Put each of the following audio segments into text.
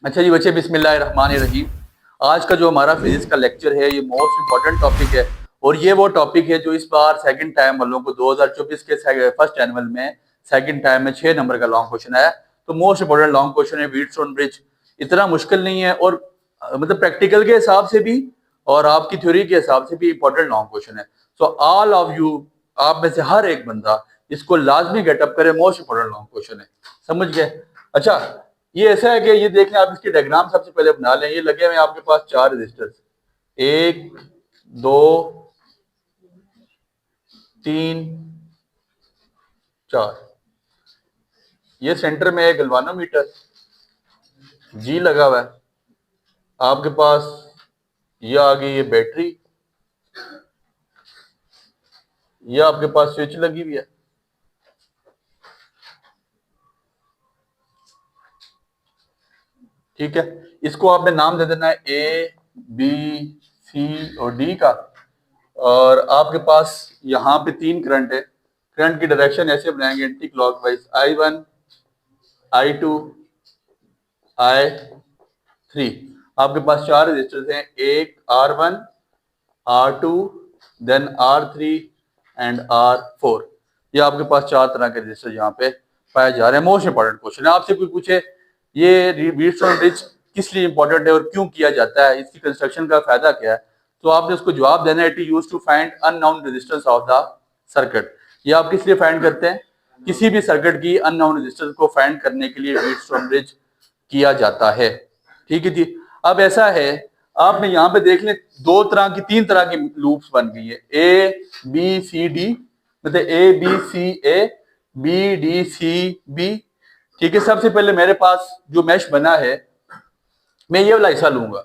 अच्छा जी बच्चे, बिस्मिल्लाहिर्रहमानिर्रहीम। आज का जो हमारा फिजिक्स का लेक्चर है ये मोस्ट इम्पोर्टेंट टॉपिक है। और ये वो टॉपिक है जो इस बार सेकंड टाइम वालों को 2024 के फर्स्ट एनुअल में सेकंड टाइम में 6 नंबर का लॉन्ग क्वेश्चन आया। तो मोस्ट इम्पोर्टेंट लॉन्ग क्वेश्चन है व्हीटस्टोन ब्रिज। इतना मुश्किल नहीं है और मतलब प्रैक्टिकल के हिसाब से भी और आपकी थ्योरी के हिसाब से भी इम्पोर्टेंट लॉन्ग क्वेश्चन है। सो ऑल ऑफ यू, आप में से हर एक बंदा इसको लाजमी गेटअप करे। मोस्ट इम्पोर्टेंट लॉन्ग क्वेश्चन है, समझ गए? अच्छा, ये ऐसा है कि ये देख लें आप, इसकी डायग्राम सबसे पहले बना लें। ये लगे हुए हैं आपके पास 4 रजिस्टर्स, 1 2 3 4। ये सेंटर में है गलवानोमीटर, जी लगा हुआ है आपके पास। ये आ गई ये बैटरी, ये आपके पास स्विच लगी हुई है। ठीक है, इसको आपने नाम दे देना है ए बी सी और डी का। और आपके पास यहाँ पे 3 करंट है। करंट की डायरेक्शन ऐसे बनाएंगे anti clockwise, I1 I2 I3। आपके पास 4 रजिस्टर्स हैं, एक R1 R2 then R3 and R4। ये आपके पास 4 तरह के रजिस्टर यहाँ पे पाए जा रहे हैं। मोस्ट इंपॉर्टेंट क्वेश्चन है। आपसे कोई पूछे ये व्हीटस्टोन ब्रिज किस लिए इंपॉर्टेंट है और क्यों किया जाता है, इसकी कंस्ट्रक्शन का फायदा क्या है, तो आपने उसको जवाब देना है it used to find unknown resistance of the circuit. ये आप किस लिए फाइंड करते हैं? किसी भी सर्किट की अननोन रेजिस्टेंस को फाइंड करने के लिए व्हीटस्टोन ब्रिज किया जाता है। ठीक है जी। अब ऐसा है, आपने यहाँ पे देख लें 3 तरह की लूप्स बन गई है, ए बी सी डी, मतलब A B C A B D C B. ठीक है, सबसे पहले मेरे पास जो मैश बना है मैं ये वाला हिस्सा लूंगा,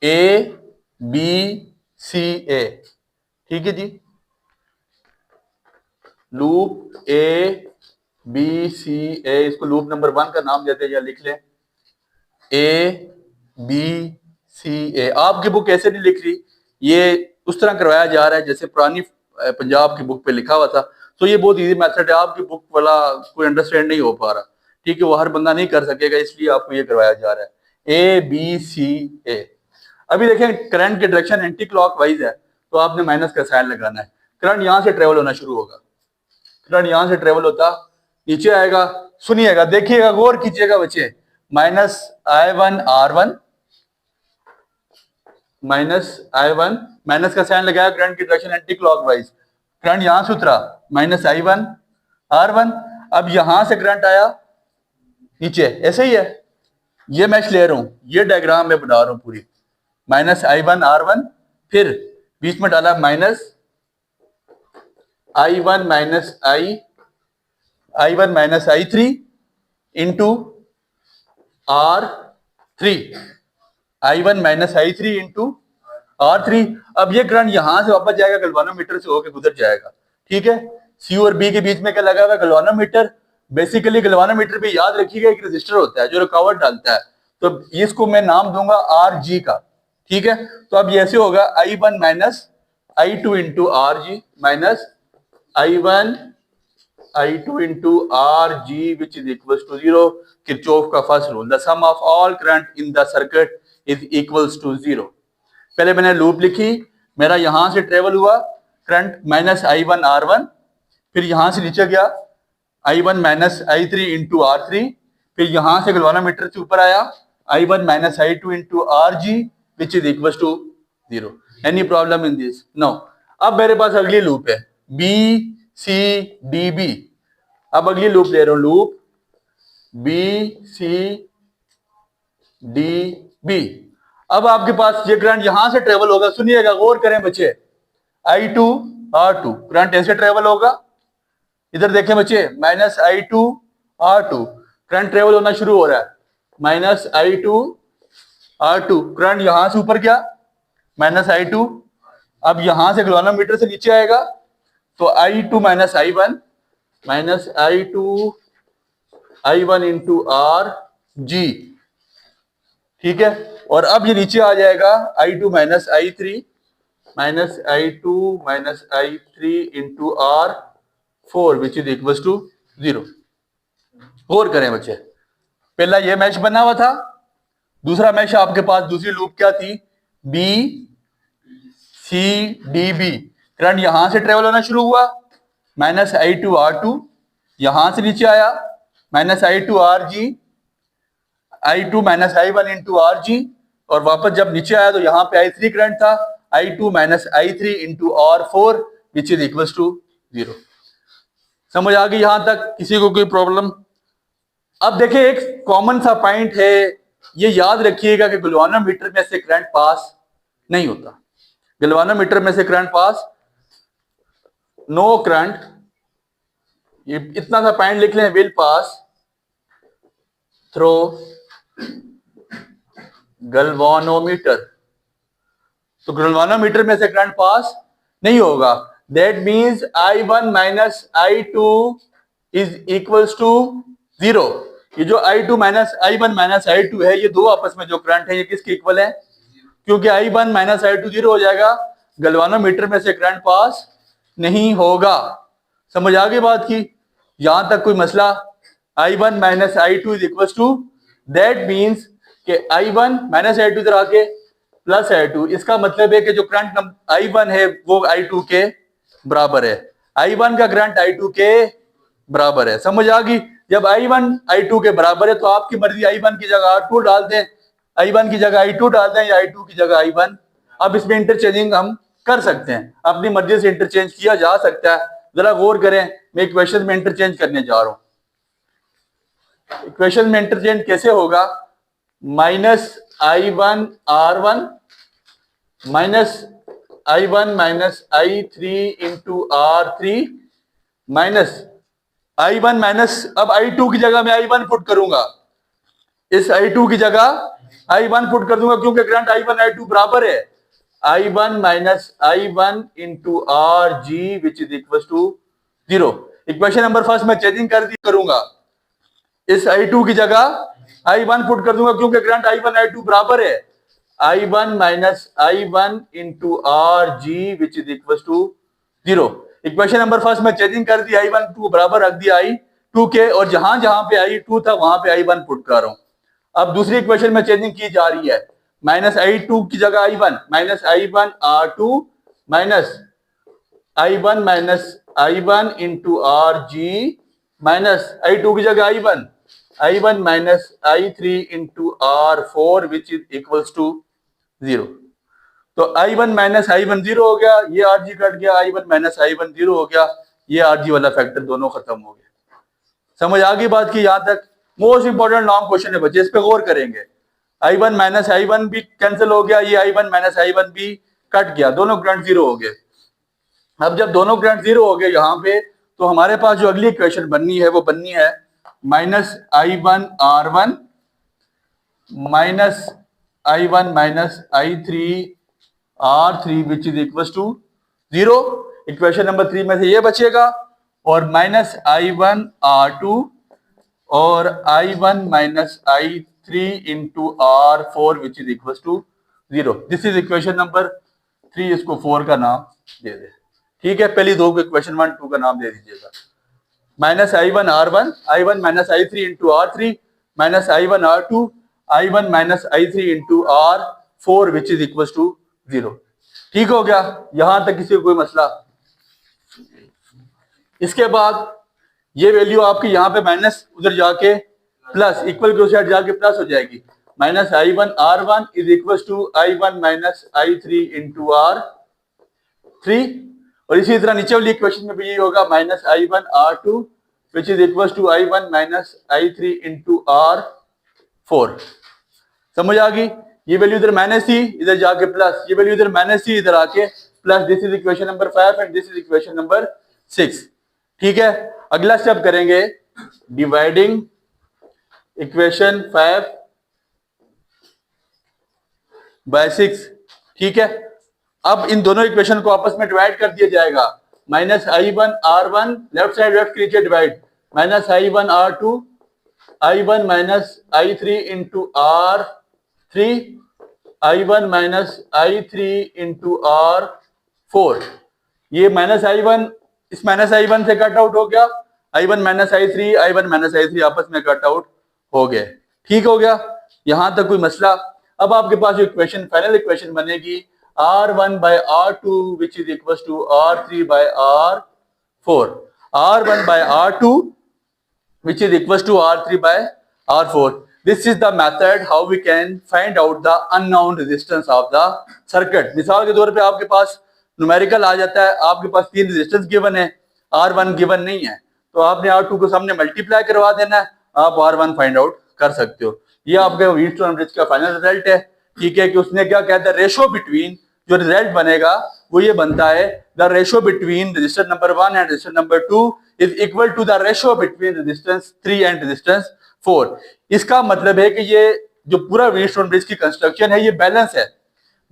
ए बी सी ए। ठीक है जी, लूप ए बी सी ए, इसको लूप नंबर 1 का नाम देते हैं या लिख लें ए बी सी ए। आपकी बुक ऐसे नहीं लिख रही, ये उस तरह करवाया जा रहा है जैसे पुरानी पंजाब की बुक पे लिखा हुआ था। तो ये बहुत इजी मेथड है, आपकी बुक वाला कोई अंडरस्टैंड नहीं हो पा रहा। ठीक है, वो हर बंदा नहीं कर सकेगा, इसलिए आपको ये करवाया जा रहा है ए बी सी ए। अभी देखें करंट की डायरेक्शन एंटी क्लॉकवाइज है, तो आपने माइनस का साइन लगाना है। करंट यहां से ट्रेवल होना शुरू होगा, करंट यहां से ट्रेवल होता नीचे आएगा। सुनिएगा, देखिएगा, गौर कीजिएगा बच्चे, -I1 R1 -I1, माइनस का साइन लगाया, करंट की डायरेक्शन एंटी क्लॉकवाइज। करंट यहां से उतरा -I1 R1। अब यहां से करंट आया नीचे, ऐसे ही है। ये मैं ले रहा हूं, ये डायग्राम में बना रहा हूं पूरी, -I1 R1, फिर बीच में डाला -I1 I3 into R3, I1 I3 into R3। अब ये करंट यहां से वापस जाएगा, गलवानोमीटर से होकर गुजर जाएगा। ठीक है, सी और बी के बीच में क्या लगा हुआ है? गलवानोमीटर। बेसिकली गलवानोमीटर पे याद रखिएगा एक रजिस्टर होता है जो रुकावट डालता है, तो इसको मैं नाम दूंगा RG का। ठीक है, तो अब ये ऐसे होगा I1 I2 into RG minus I1 I2 into RG which is equals to 0। Kirchhoff का first rule, the sum of all current in the circuit is equals to 0। पहले मैंने लूप लिखी, मेरा यहां से ट्रेवल हुआ करंट -I1 R1, फिर यहां से नीचे गया I1 I3 इंटू R3, फिर यहां से गलवानोमीटर से ऊपर आया I1 I2 into RG which is equals to 0। Any problem in this? No. अब मेरे पास अगली लूप है बी सी डी बी। अब अगली लूप ले रहा हूं, loop B C D B. अब आपके पास ये करंट यहां से ट्रेवल होगा, सुनिएगा, गौर करें बच्चे, I2 R2 करंट ऐसे ट्रेवल होगा। इधर देखें बच्चे, -I2 R2 करंट ट्रेवल होना शुरू हो रहा है, -I2 R2 करंट यहां से ऊपर गया -I2। अब यहां से गलवानोमीटर से नीचे आएगा तो I2 I1 इंटू RG। ठीक है, और अब ये नीचे आ जाएगा I2 I3 into R4 which is equal to 0। गौर करें बच्चे, पहला ये मैच बना हुआ था, दूसरा मैश आपके पास दूसरी लूप क्या थी, B C D B. Current यहां से ट्रेवल होना शुरू हुआ, -I2R2, यहां से नीचे आया -I2RG, I2 -I1 into RG, और वापस जब नीचे आया तो यहां पे I3 करंट था, I2 -I3 into R4 which is equal to 0। समझ आ गई यहां तक? किसी को कोई प्रॉब्लम? अब देखिए एक कॉमन सा पॉइंट है, ये याद रखिएगा कि गैल्वानोमीटर में से करंट पास नहीं होता। गैल्वानोमीटर में से करंट पास, नो करंट, ये इतना सा पॉइंट लिख लें, विल पास थ्रू गैल्वानोमीटर। तो गैल्वानोमीटर में से करंट पास नहीं होगा। That means I1 minus I2 is equals to 0। ये जो I2 minus I1 minus I2 है, ये दो आपस में जो करंट है ये किसके इक्वल है? क्योंकि I1 माइनस I2 0 हो जाएगा, गैल्वानोमीटर में से करंट पास नहीं होगा। समझ आ गई बात की? यहां तक कोई मसला? I1 minus I2 is equal to, that means कि I1 माइनस I2 इधर आके प्लस I2, इसका मतलब है कि जो करंट I1 है वो I2 के बराबर है, I1 का करंट I2 के बराबर है। समझ आ गई? जब I1 I2 के बराबर है तो आपकी मर्जी, I1 की जगह R2 डाल दें, I1 की जगह I2 डाल दें, या I2 की जगह I1। अब इसमें इंटरचेंजिंग हम कर सकते हैं, अपनी मर्जी से इंटरचेंज किया जा सकता है। जरा गौर करें, मैं इक्वेशन में इंटरचेंज करने जा रहा हूं। इक्वेशन में इंटरचेंज कैसे होगा? -I1 R1 minus I1 minus I3 into R3 minus I1 minus, अब I2 की जगह मैं I1 पुट करूंगा, इस I2 की जगह I1 पुट कर दूंगा, क्योंकि करंट I1 I2 बराबर है। I1 minus I1 into RG which is equal to 0। Equation number first में चेंजिंग कर दी करूंगा, इस I2 की जगह I1 पुट कर दूंगा, क्योंकि करंट I1 I2 बराबर है। I1 minus I1 into RG which is equal to 0। Equation number first में चेंजिंग कर दी, I1 2 बराबर रख दिया I2 के, और जहां जहां पे I2 था वहां पे I1 पुट कर रहा हूं। अब दूसरी इक्वेशन में चेंजिंग की जा रही है, माइनस I2 की जगह I1 minus I1 R2 minus I1 minus I1 into RG minus I2 की जगह I1 minus I3 into R4 which is equals to 0। तो I1 माइनस I1 0 हो गया, ये RG कट गया, I1 माइनस I1 0 हो गया, ये RG वाला फैक्टर दोनों खत्म हो गए। समझ आ गई बात की? यहां तक मोस्ट इंपॉर्टेंट लॉन्ग क्वेश्चन है बच्चे, इस पे गौर करेंगे। I1 माइनस I1 भी कैंसिल हो गया, ये I1 माइनस I1 भी कट गया, दोनों करंट 0 हो गए। अब जब दोनों करंट 0 हो गए यहाँ पे, तो हमारे पास जो अगली इक्वेशन बननी है वो बननी है minus I1 R1 minus I1 minus I3 R3 which is equal to 0। Equation number 3 में से ये बचेगा, और माइनस I1 R2 और I1 minus I3 into R4 which is equal to 0। This is equation number 3, इसको 4 का नाम दे दे। ठीक है, पहली दो को इक्वेशन 1 2 का नाम दे दीजिएगा। Minus I1 R1, I1 minus I3 into R3 minus I1 R2, I1 minus I3 into R4 which is equal to 0। ठीक हो गया? यहां तक किसी को कोई मसला? इसके बाद ये वैल्यू आपकी यहाँ पे माइनस उधर जाके प्लस, इक्वल की साइड जाके प्लस हो जाएगी। Minus I1 R1 is equal to I1 minus I3 into R3, और इसी तरह नीचे वाली इक्वेशन में भी यही होगा, minus I1 R2 which is equal to I1 minus I3 into R4। समझ आ गई? ये वैल्यू इधर माइनस थी, इधर जाके प्लस, ये वैल्यू इधर माइनस थी, इधर आके plus. This is equation number 5 and this is equation number 6। ठीक है, अगला स्टेप करेंगे डिवाइडिंग इक्वेशन 5 बाय 6। ठीक है, अब इन दोनों इक्वेशन को आपस में डिवाइड कर दिया जाएगा। Minus I1 R1 left side left के नीचे divide, minus I1 R2 I1 minus I3 into R3 I1 minus I3 into R4। ये माइनस I1 इस माइनस I1 से कट आउट हो गया, I1 minus I3 I1 minus I3 आपस में cut out हो गए। ठीक हो गया? यहां तक कोई मसला? अब आपके पास जो इक्वेशन, फाइनल इक्वेशन बनेगी R1 by R2 which is equals to R3 by R4. R1 by R2 which is equals to R3 by R4. This is the method how we can find out the unknown resistance of the circuit. मिसाल के तौर पे आपके पास numerical आ जाता है, आपके पास 3 resistance given है, R1 given नहीं है, तो आपने R2 को सामने मल्टीप्लाई करवा देना है, आप R1 फाइंड आउट कर सकते हो। ये आपके व्हीटस्टोन ब्रिज का फाइनल रिजल्ट है, ठीक है, कि उसने क्या कहता है, रेशो बिटवीन, जो रिजल्ट बनेगा वो ये बनता है, the ratio between resistor number 1 and resistor number 2 is equal to the ratio between resistance 3 and resistance 4। इसका मतलब है कि ये जो पूरा व्हीटस्टोन ब्रिज की कंस्ट्रक्शन है ये बैलेंस है।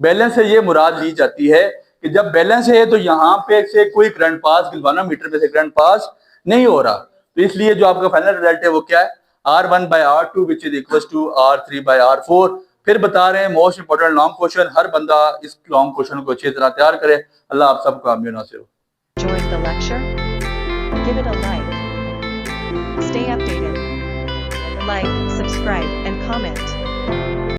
बैलेंस से ये मुराद ली जाती है कि जब बैलेंस है तो यहाँ पे से कोई करंट पास, गैल्वेनोमीटर में से करंट पास नहीं हो रहा, तो इसलिए जो आपका फाइनल रिजल्ट है वो क्या है, R1 by R2 which is equals to R3 by R4। फिर बता रहे हैं मोस्ट इंपोर्टेंट लॉन्ग क्वेश्चन, हर बंदा इस लॉन्ग क्वेश्चन को अच्छी तरह तैयार करे। अल्लाह आप सबको कामयाब नासिर हो। Enjoyed the lecture? Give it a like. Stay updated. Like, subscribe, and comment.